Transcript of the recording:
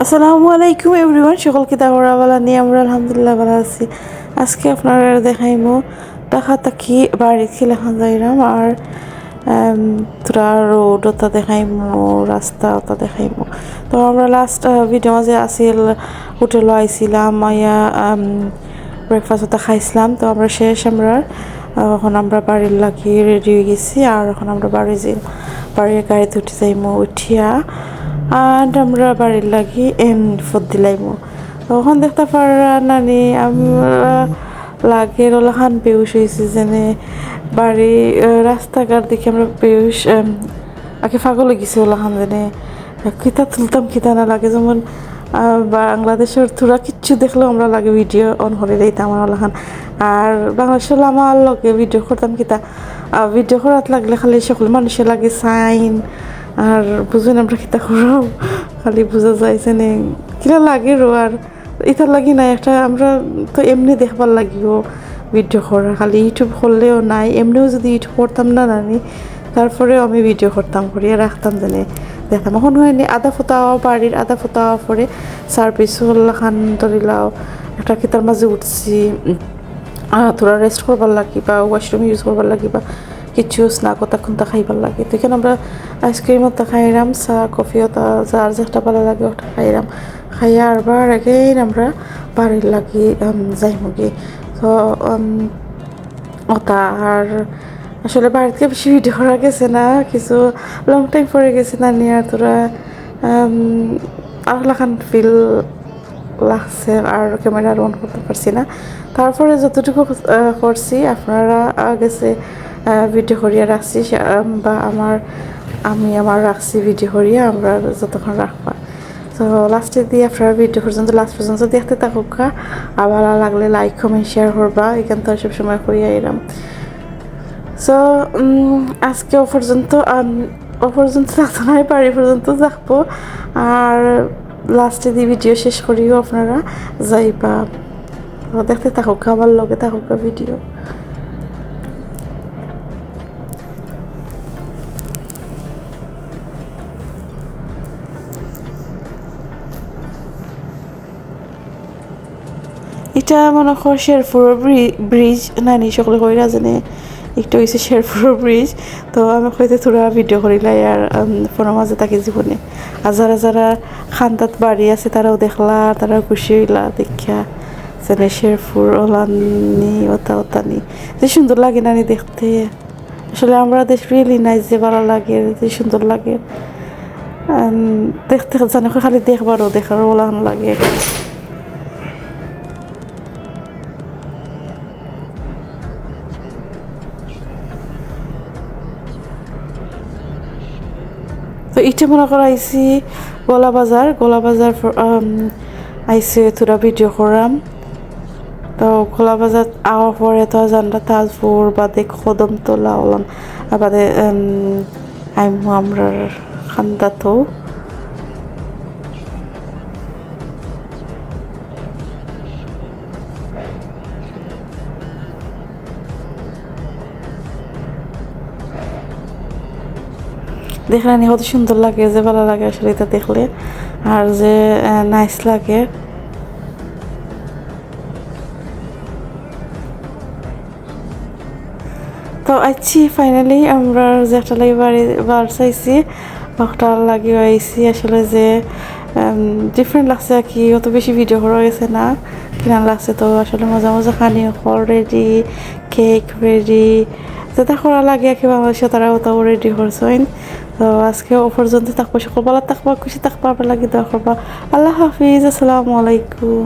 আসসালামু আলাইকুম এভরিওয়ান, সকলকে দাওয়ারাওয়ালা নিয়ে আমরা আলহামদুলিল্লাহ ভালো আছি। আজকে আপনারা দেখাইমো ঢাকা থাকি বাড়ি খিলাখান যাইরাম আর তোরা রোড ওটা দেখাইমো, রাস্তা ওটা দেখাইমো। তো আমরা লাস্ট ভিডিও মাঝে আসিল হোটেলও আইছিলাম, আইয়া ব্রেকফাস্ট ওটা খাইছিলাম। তো আমরা শেষ এখন আমরা বাড়ির লাগি রেডি হয়ে গেছি আর এখন আমরা বাড়ির গাড়িতে উঠে যাইমো। উঠিয়া আর আমরা বাড়ির লাগি ফোর দিলাইমো। তখন দেখতে পারা নানি আমরা লাগের ওলাখান বেউস হয়েছে যেনে বাড়ি রাস্তাঘাট দেখে আমরা বেউস আগে পাগল গেছি ওলাখান যেনে কিতা তুলতাম কিতা না লাগে। যেমন বাংলাদেশের থোড়া কিচ্ছু দেখলেও আমরা লাগে ভিডিও অন করে দিতাম ওলাখান। আর বাংলাদেশের আমার লগে ভিডিও করতাম কিতা ভিডিও করাত লাগলে খালি সকল মানুষের লাগে সাইন আর বুঝুন আমরা কিতা করাও খালি বোঝা যায় যে কিরা লাগে রো। আর এটার লাগি নাই একটা আমরা তো এমনি দেখবার লাগিব ভিডিও করা, খালি ইউটিউব করলেও নাই এমনিও যদি ইউটিউব করতাম না নানি তারপরেও আমি ভিডিও করতাম করিয়া রাখতাম জানে দেখতাম। এখন হয়নি আধা ফোটাও বাড়ির আধা ফোটাও পরে সার্ভিস খান ধরিলাও একটা কিতার মাঝে উঠছি তোরা রেস্ট করবার লাগি বা ওয়াশরুম ইউজ করবার লাগি বা কিছু স্নাক কতক্ষণ তা খাইবার লাগে। তো এখানে আমরা আইসক্রিম ওটা খাইলাম, চা কফি ওটা যার যেটা ভালো লাগে ওটা খাইলাম। খাইয়া আরবার আগেই আমরা বাড়ির লাগি যাইমুগি। তো ওটা আর আসলে বাড়িতে বেশি ভিডিও করা গেছে না, কিছু লং টাইম পরে গেছে না নিয়ে তোরা আলাখান ফিল লাগছে আর ক্যামেরা অন করতে পারছি না। তারপরে যতটুকু করছি আপনারা গেছে ভিডিও করিয়া রাখছি বা আমি আমার রাখছি ভিডিও করিয়া আমরা যতক্ষণ রাখবা। তো লাস্টে দিয়ে আপনারা ভিডিও পর্যন্ত লাস্ট পর্যন্ত দেখতে থাকুক। আর ভালো লাগলে লাইক কমেন্ট শেয়ার করবা, এখান তো সবসময় করিয়া এলাম। সো আজকে ও পর্যন্ত থাকতো না, বাড়ি পর্যন্ত থাকবো আর লাস্টে দিয়ে ভিডিও শেষ করিও আপনারা যাইবা। দেখতে থাকুক, আমার লগে থাকুক ভিডিও। এটা মনে কর শেরপুর ব্রিজ নানি সকলে কইরা জানে একটু হয়েছে শেরপুর ব্রিজ। তো আমি কইতে থোড়া ভিডিও করিলাই আর ফোনের মাঝে তাকে জীবনে আর যারা যারা খান্তাত বাড়ি আছে তারাও দেখলা, তারাও খুশি হইলা দেখা যেন শেরপুর ওলানি ওতানি যে সুন্দর লাগে নানি দেখতে। আসলে আমরা দেশ রিয়েলি নাই যে ভালো লাগে যে সুন্দর লাগে দেখতে জানে খালি দেখবারও দেখার ওলান লাগে। তো এটা মনে করা আইসি গোলা বাজার আইসি তোরা ভিডিও করাম। তো গোলা বাজার আওয়া পরে তো জানলা তাজপুর বাদে কদমতলা ওলাম বাদে আইমু আমরা খান্দা। দেখলে নি কত সুন্দর লাগে, যে ভালো লাগে আসলে এটা দেখলে আর যে নাইস লাগে। তো আইছি ফাইনালি আমরা যে একটা লাগে বার চাইছি একটা লাগিয়ে আইছি। আসলে যে ডিফারেন্ট লাগছে আর কি, অত বেশি ভিডিও করা গেছে না, কিনা লাগছে। তো আসলে মজা মজা খানি ফল রেডি, কেক রেডি, যেটা করা লাগে আর কি বাংলাদেশে তারা ওটাও রেডি করছেন। তো আজকে ও পর্যন্ত থাকবো, সকল ভালো থাকবা, খুশি থাকবা, আপনার লাগে দোয়া করবা। আল্লাহ হাফিজ, আসসালামু আলাইকুম।